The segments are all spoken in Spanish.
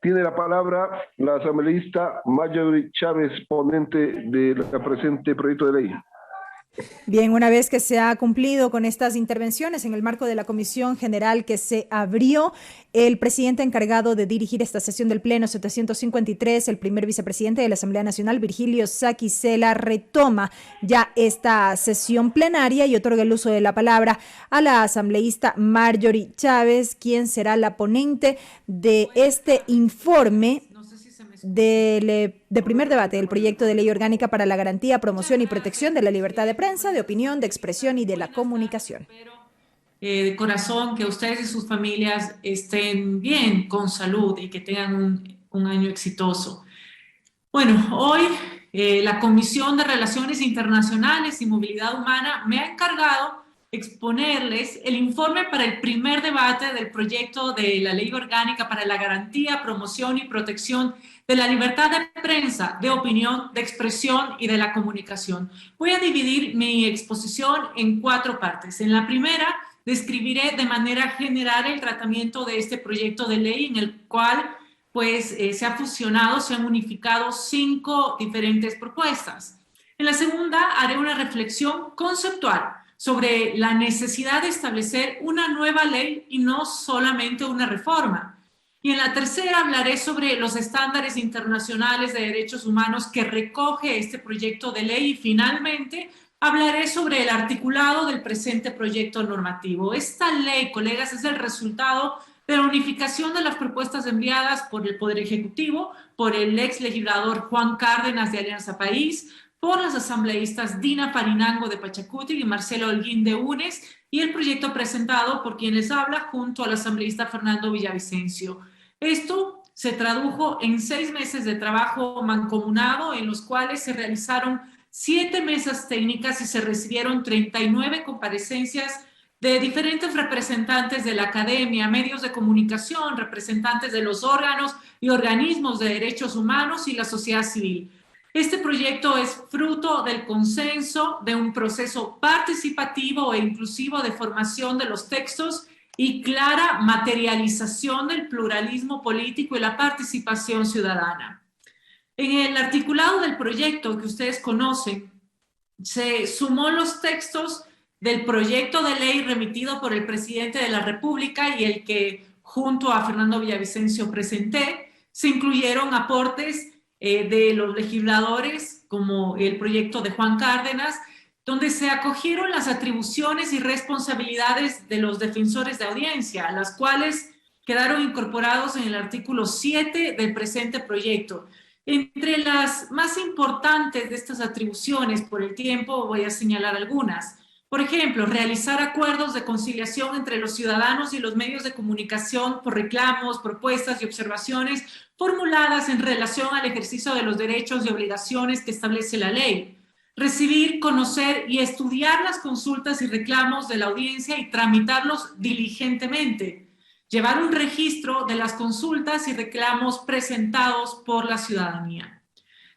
Tiene la palabra la asambleísta Marjorie Chávez, ponente del presente proyecto de ley. Bien, una vez que se ha cumplido con estas intervenciones en el marco de la Comisión General que se abrió, el presidente encargado de dirigir esta sesión del Pleno 753, el primer vicepresidente de la Asamblea Nacional, Virgilio Saquicela, retoma ya esta sesión plenaria y otorga el uso de la palabra a la asambleísta Marjorie Chávez, quien será la ponente de este informe de primer debate del proyecto de ley orgánica para la garantía, promoción y protección de la libertad de prensa, de opinión, de expresión y de la comunicación. De corazón, que ustedes y sus familias estén bien, con salud y que tengan un año exitoso. Bueno, hoy la Comisión de Relaciones Internacionales y Movilidad Humana me ha encargado exponerles el informe para el primer debate del proyecto de la Ley Orgánica para la Garantía, Promoción y Protección de la Libertad de Prensa, de Opinión, de Expresión y de la Comunicación. Voy a dividir mi exposición en 4 partes. En la primera, describiré de manera general el tratamiento de este proyecto de ley en el cual se ha fusionado, se han unificado 5 diferentes propuestas. En la segunda, haré una reflexión conceptual sobre la necesidad de establecer una nueva ley y no solamente una reforma. Y en la tercera hablaré sobre los estándares internacionales de derechos humanos que recoge este proyecto de ley y finalmente hablaré sobre el articulado del presente proyecto normativo. Esta ley, colegas, es el resultado de la unificación de las propuestas enviadas por el Poder Ejecutivo, por el ex legislador Juan Cárdenas de Alianza País, por las asambleístas Dina Farinango de Pachacuti y Marcelo Holguín de UNES, y el proyecto presentado por quien les habla junto al asambleísta Fernando Villavicencio. Esto se tradujo en 6 meses de trabajo mancomunado, en los cuales se realizaron 7 mesas técnicas y se recibieron 39 comparecencias de diferentes representantes de la academia, medios de comunicación, representantes de los órganos y organismos de derechos humanos y la sociedad civil. Este proyecto es fruto del consenso, de un proceso participativo e inclusivo de formación de los textos y clara materialización del pluralismo político y la participación ciudadana. En el articulado del proyecto que ustedes conocen, se sumó los textos del proyecto de ley remitido por el presidente de la República y el que junto a Fernando Villavicencio presenté. Se incluyeron aportes de los legisladores como el proyecto de Juan Cárdenas, donde se acogieron las atribuciones y responsabilidades de los defensores de audiencia, las cuales quedaron incorporados en el artículo 7 del presente proyecto. Entre las más importantes de estas atribuciones por el tiempo voy a señalar algunas. Por ejemplo, realizar acuerdos de conciliación entre los ciudadanos y los medios de comunicación por reclamos, propuestas y observaciones formuladas en relación al ejercicio de los derechos y obligaciones que establece la ley. Recibir, conocer y estudiar las consultas y reclamos de la audiencia y tramitarlos diligentemente. Llevar un registro de las consultas y reclamos presentados por la ciudadanía.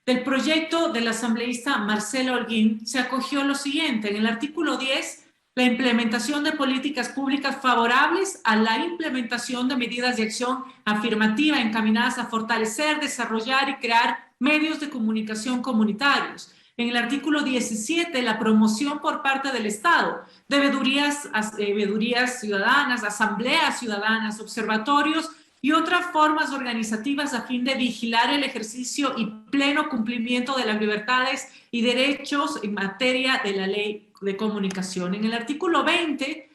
Del proyecto del asambleísta Marcelo Holguín se acogió lo siguiente. En el artículo 10, la implementación de políticas públicas favorables a la implementación de medidas de acción afirmativa encaminadas a fortalecer, desarrollar y crear medios de comunicación comunitarios. En el artículo 17, la promoción por parte del Estado de veedurías ciudadanas, asambleas ciudadanas, observatorios y otras formas organizativas a fin de vigilar el ejercicio y pleno cumplimiento de las libertades y derechos en materia de la ley de comunicación. En el artículo 20,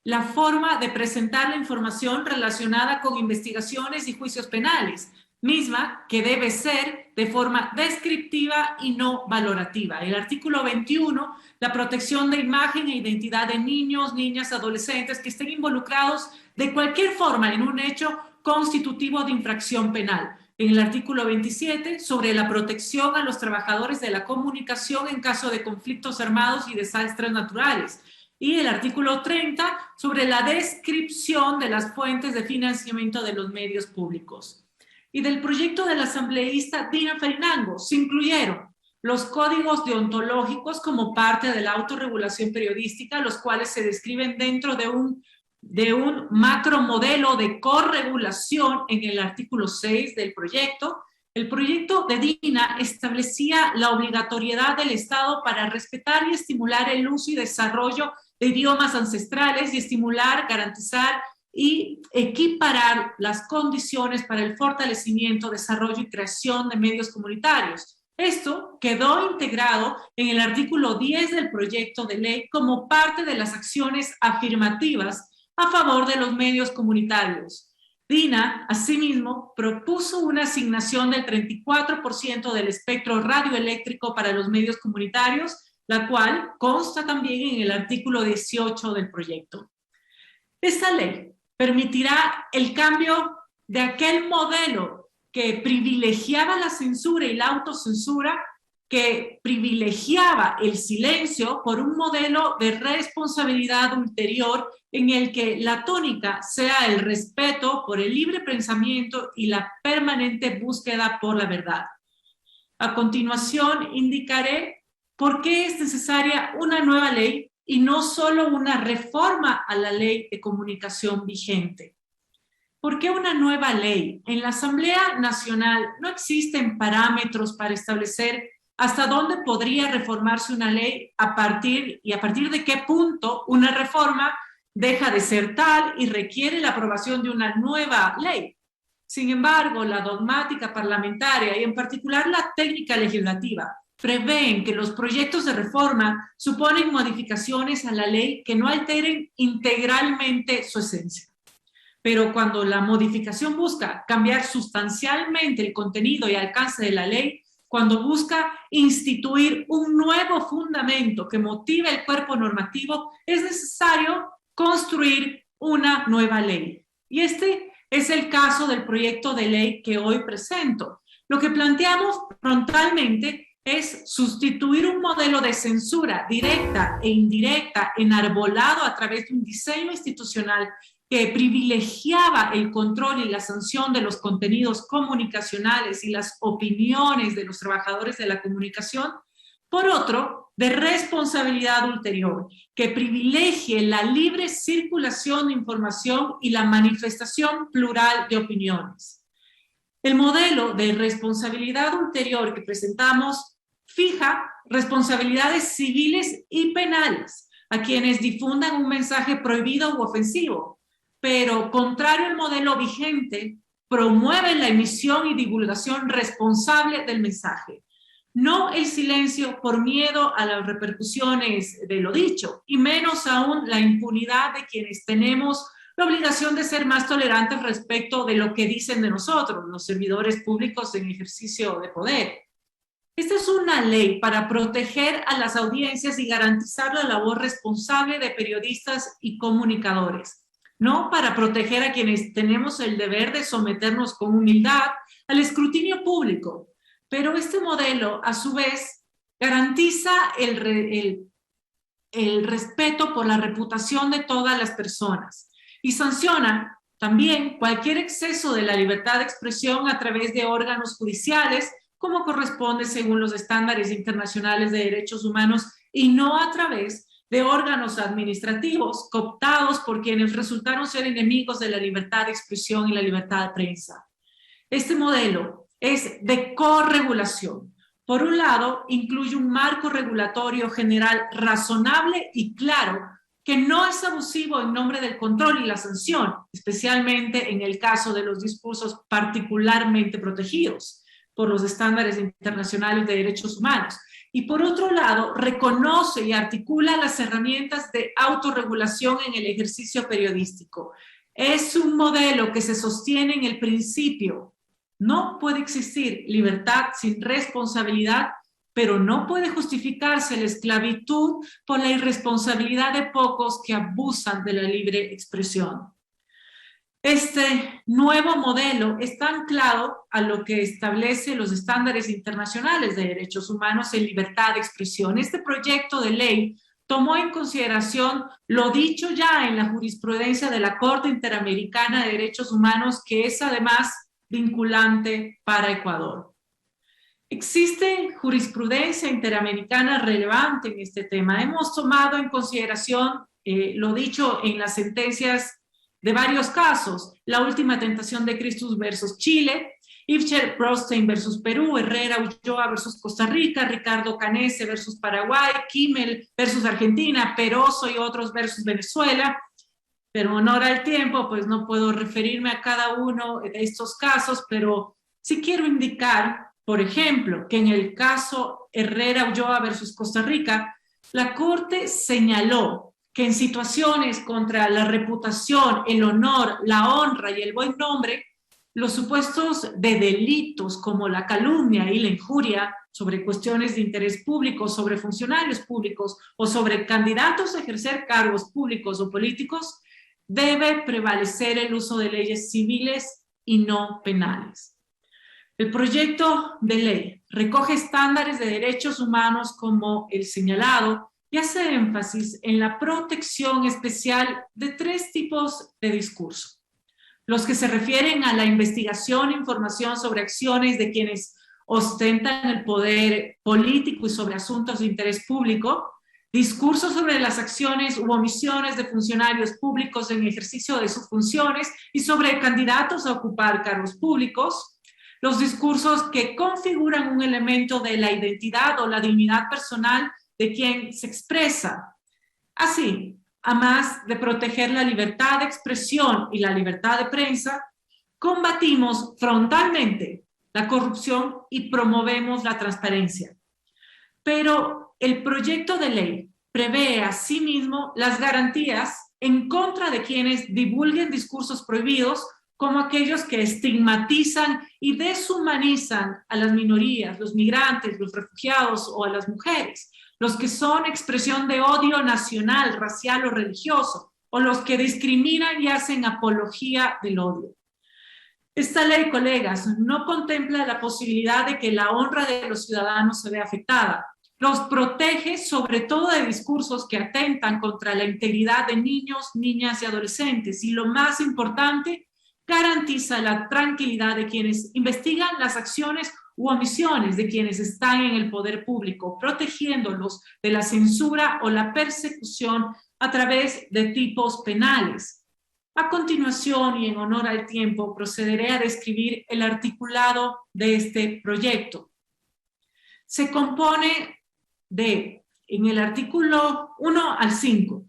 la forma de presentar la información relacionada con investigaciones y juicios penales, misma que debe ser de forma descriptiva y no valorativa. El artículo 21, la protección de imagen e identidad de niños, niñas, adolescentes que estén involucrados de cualquier forma en un hecho constitutivo de infracción penal. En el artículo 27, sobre la protección a los trabajadores de la comunicación en caso de conflictos armados y desastres naturales. Y el artículo 30, sobre la descripción de las fuentes de financiamiento de los medios públicos. Y del proyecto del asambleísta Dina Farinango se incluyeron los códigos deontológicos como parte de la autorregulación periodística, los cuales se describen dentro de un de un macromodelo de corregulación en el artículo 6 del proyecto. El proyecto de DINA establecía la obligatoriedad del Estado para respetar y estimular el uso y desarrollo de idiomas ancestrales y estimular, garantizar y equiparar las condiciones para el fortalecimiento, desarrollo y creación de medios comunitarios. Esto quedó integrado en el artículo 10 del proyecto de ley como parte de las acciones afirmativas a favor de los medios comunitarios. DINA, asimismo, propuso una asignación del 34% del espectro radioeléctrico para los medios comunitarios, la cual consta también en el artículo 18 del proyecto. Esta ley permitirá el cambio de aquel modelo que privilegiaba la censura y la autocensura, que privilegiaba el silencio por un modelo de responsabilidad ulterior en el que la tónica sea el respeto por el libre pensamiento y la permanente búsqueda por la verdad. A continuación, indicaré por qué es necesaria una nueva ley y no solo una reforma a la ley de comunicación vigente. ¿Por qué una nueva ley? En la Asamblea Nacional no existen parámetros para establecer hasta dónde podría reformarse una ley a partir de qué punto una reforma deja de ser tal y requiere la aprobación de una nueva ley. Sin embargo, la dogmática parlamentaria y en particular la técnica legislativa prevén que los proyectos de reforma suponen modificaciones a la ley que no alteren integralmente su esencia. Pero cuando la modificación busca cambiar sustancialmente el contenido y alcance de la ley, cuando busca instituir un nuevo fundamento que motive el cuerpo normativo, es necesario construir una nueva ley. Y este es el caso del proyecto de ley que hoy presento. Lo que planteamos frontalmente es sustituir un modelo de censura directa e indirecta enarbolado a través de un diseño institucional que privilegiaba el control y la sanción de los contenidos comunicacionales y las opiniones de los trabajadores de la comunicación, por otro, de responsabilidad ulterior, que privilegie la libre circulación de información y la manifestación plural de opiniones. El modelo de responsabilidad ulterior que presentamos fija responsabilidades civiles y penales a quienes difundan un mensaje prohibido u ofensivo, pero contrario al modelo vigente, promueve la emisión y divulgación responsable del mensaje. No el silencio por miedo a las repercusiones de lo dicho, y menos aún la impunidad de quienes tenemos la obligación de ser más tolerantes respecto de lo que dicen de nosotros, los servidores públicos en ejercicio de poder. Esta es una ley para proteger a las audiencias y garantizar la labor responsable de periodistas y comunicadores, no para proteger a quienes tenemos el deber de someternos con humildad al escrutinio público. Pero este modelo, a su vez, garantiza el respeto por la reputación de todas las personas y sanciona también cualquier exceso de la libertad de expresión a través de órganos judiciales, como corresponde según los estándares internacionales de derechos humanos, y no a través de órganos administrativos cooptados por quienes resultaron ser enemigos de la libertad de expresión y la libertad de prensa. Este modelo es de corregulación. Por un lado, incluye un marco regulatorio general razonable y claro, que no es abusivo en nombre del control y la sanción, especialmente en el caso de los discursos particularmente protegidos por los estándares internacionales de derechos humanos. Y por otro lado, reconoce y articula las herramientas de autorregulación en el ejercicio periodístico. Es un modelo que se sostiene en el principio. No puede existir libertad sin responsabilidad, pero no puede justificarse la esclavitud por la irresponsabilidad de pocos que abusan de la libre expresión. Este nuevo modelo está anclado a lo que establece los estándares internacionales de derechos humanos en libertad de expresión. Este proyecto de ley tomó en consideración lo dicho ya en la jurisprudencia de la Corte Interamericana de Derechos Humanos, que es además vinculante para Ecuador. Existe jurisprudencia interamericana relevante en este tema. Hemos tomado en consideración lo dicho en las sentencias de varios casos: La Última Tentación de Cristo versus Chile, Ibcher Brostein versus Perú, Herrera Ulloa versus Costa Rica, Ricardo Canese versus Paraguay, Kimmel versus Argentina, Peroso y otros versus Venezuela. Pero en honor al tiempo, pues no puedo referirme a cada uno de estos casos, pero sí quiero indicar, por ejemplo, que en el caso Herrera Ulloa versus Costa Rica, la Corte señaló que en situaciones contra la reputación, el honor, la honra y el buen nombre, los supuestos de delitos como la calumnia y la injuria sobre cuestiones de interés público, sobre funcionarios públicos o sobre candidatos a ejercer cargos públicos o políticos, debe prevalecer el uso de leyes civiles y no penales. El proyecto de ley recoge estándares de derechos humanos como el señalado y hace énfasis en la protección especial de 3 tipos de discurso: los que se refieren a la investigación e información sobre acciones de quienes ostentan el poder político y sobre asuntos de interés público; discursos sobre las acciones u omisiones de funcionarios públicos en ejercicio de sus funciones y sobre candidatos a ocupar cargos públicos; los discursos que configuran un elemento de la identidad o la dignidad personal de quien se expresa. Así, además de proteger la libertad de expresión y la libertad de prensa, combatimos frontalmente la corrupción y promovemos la transparencia. Pero el proyecto de ley prevé asimismo las garantías en contra de quienes divulguen discursos prohibidos, como aquellos que estigmatizan y deshumanizan a las minorías, los migrantes, los refugiados o a las mujeres, los que son expresión de odio nacional, racial o religioso, o los que discriminan y hacen apología del odio. Esta ley, colegas, no contempla la posibilidad de que la honra de los ciudadanos se vea afectada. Los protege sobre todo de discursos que atentan contra la integridad de niños, niñas y adolescentes. Y lo más importante, garantiza la tranquilidad de quienes investigan las acciones u omisiones de quienes están en el poder público, protegiéndolos de la censura o la persecución a través de tipos penales. A continuación, y en honor al tiempo, procederé a describir el articulado de este proyecto. Se compone de, en el artículo 1 al 5,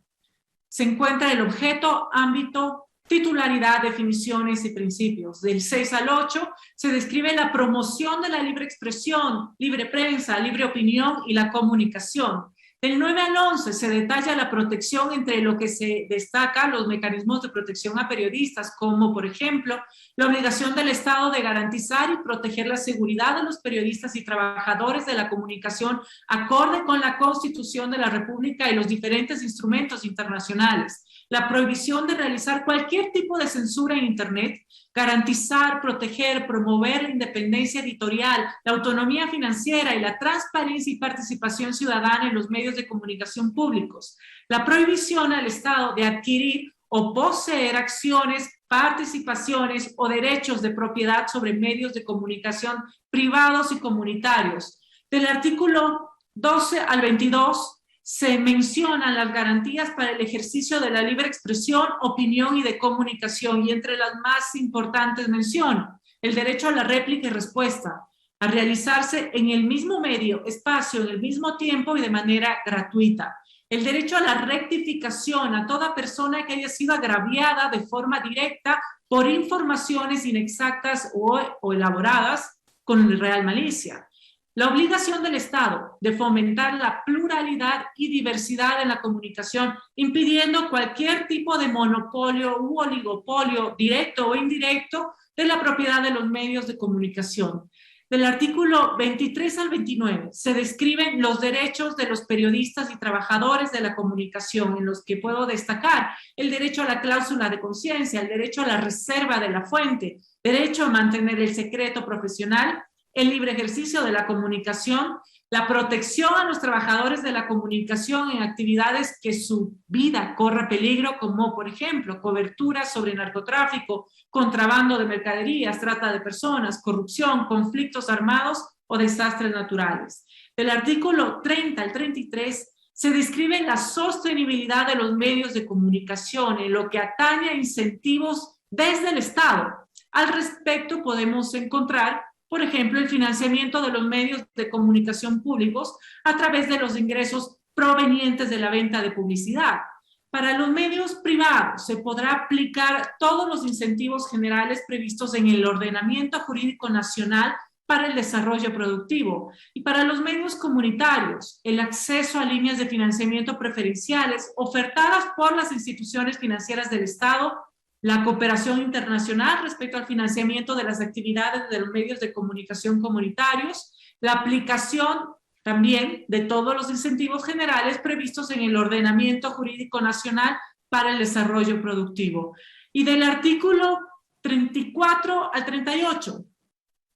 se encuentra el objeto, ámbito, titularidad, definiciones y principios. Del 6 al 8 se describe la promoción de la libre expresión, libre prensa, libre opinión y la comunicación. Del 9 al 11 se detalla la protección, entre lo que se destaca los mecanismos de protección a periodistas, como por ejemplo la obligación del Estado de garantizar y proteger la seguridad de los periodistas y trabajadores de la comunicación acorde con la Constitución de la República y los diferentes instrumentos internacionales. La prohibición de realizar cualquier tipo de censura en Internet, garantizar, proteger, promover la independencia editorial, la autonomía financiera y la transparencia y participación ciudadana en los medios de comunicación públicos. La prohibición al Estado de adquirir o poseer acciones, participaciones o derechos de propiedad sobre medios de comunicación privados y comunitarios. Del artículo 12 al 22 se mencionan las garantías para el ejercicio de la libre expresión, opinión y de comunicación, y entre las más importantes menciono el derecho a la réplica y respuesta, a realizarse en el mismo medio, espacio, en el mismo tiempo y de manera gratuita. El derecho a la rectificación a toda persona que haya sido agraviada de forma directa por informaciones inexactas o elaboradas con real malicia. La obligación del Estado de fomentar la pluralidad y diversidad en la comunicación, impidiendo cualquier tipo de monopolio u oligopolio, directo o indirecto, de la propiedad de los medios de comunicación. Del artículo 23 al 29 se describen los derechos de los periodistas y trabajadores de la comunicación, en los que puedo destacar el derecho a la cláusula de conciencia, el derecho a la reserva de la fuente, derecho a mantener el secreto profesional, el libre ejercicio de la comunicación, la protección a los trabajadores de la comunicación en actividades que su vida corra peligro, como por ejemplo cobertura sobre narcotráfico, contrabando de mercaderías, trata de personas, corrupción, conflictos armados o desastres naturales. Del artículo 30 al 33 se describe la sostenibilidad de los medios de comunicación en lo que atañe a incentivos desde el Estado. Al respecto podemos encontrar, por ejemplo, el financiamiento de los medios de comunicación públicos a través de los ingresos provenientes de la venta de publicidad. Para los medios privados se podrá aplicar todos los incentivos generales previstos en el ordenamiento jurídico nacional para el desarrollo productivo. Y para los medios comunitarios, el acceso a líneas de financiamiento preferenciales ofertadas por las instituciones financieras del Estado, la cooperación internacional respecto al financiamiento de las actividades de los medios de comunicación comunitarios, la aplicación también de todos los incentivos generales previstos en el ordenamiento jurídico nacional para el desarrollo productivo. Y del artículo 34 al 38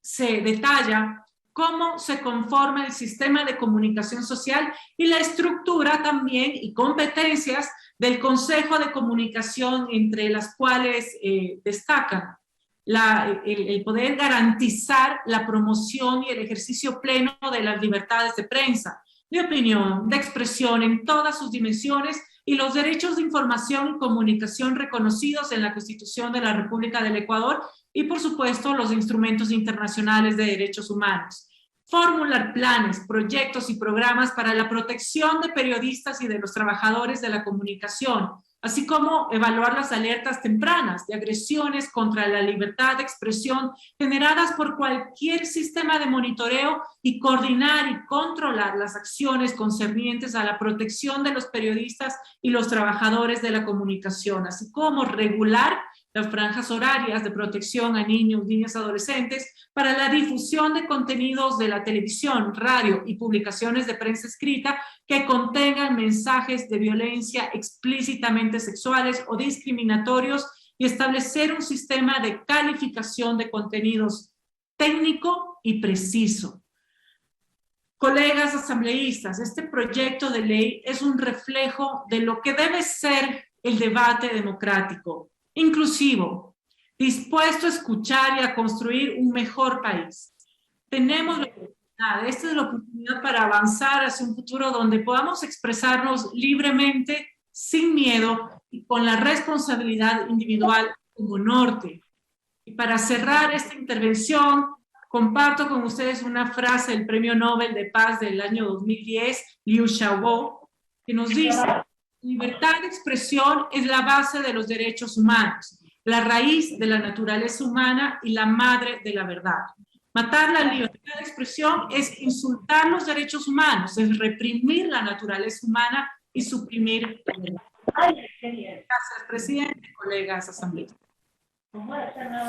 se detalla cómo se conforma el sistema de comunicación social y la estructura también y competencias del Consejo de Comunicación, entre las cuales destacan el poder garantizar la promoción y el ejercicio pleno de las libertades de prensa, de opinión, de expresión en todas sus dimensiones y los derechos de información y comunicación reconocidos en la Constitución de la República del Ecuador y, por supuesto, los instrumentos internacionales de derechos humanos. Formular planes, proyectos y programas para la protección de periodistas y de los trabajadores de la comunicación, así como evaluar las alertas tempranas de agresiones contra la libertad de expresión generadas por cualquier sistema de monitoreo y coordinar y controlar las acciones concernientes a la protección de los periodistas y los trabajadores de la comunicación, así como regular las franjas horarias de protección a niños, niñas, adolescentes para la difusión de contenidos de la televisión, radio y publicaciones de prensa escrita que contengan mensajes de violencia explícitamente sexuales o discriminatorios y establecer un sistema de calificación de contenidos técnico y preciso. Colegas asambleístas, este proyecto de ley es un reflejo de lo que debe ser el debate democrático, inclusivo, dispuesto a escuchar y a construir un mejor país. Tenemos la oportunidad, esta es la oportunidad para avanzar hacia un futuro donde podamos expresarnos libremente, sin miedo y con la responsabilidad individual como norte. Y para cerrar esta intervención, comparto con ustedes una frase del Premio Nobel de Paz del año 2010, Liu Xiaobo, que nos dice: libertad de expresión es la base de los derechos humanos, la raíz de la naturaleza humana y la madre de la verdad. Matar la libertad de expresión es insultar los derechos humanos, es reprimir la naturaleza humana y suprimir la verdad. Gracias, presidente, colegas asambleístas.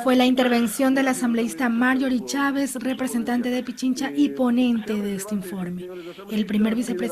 Fue la intervención del asambleísta Marjorie Chávez, representante de Pichincha y ponente de este informe. El primer vicepresidente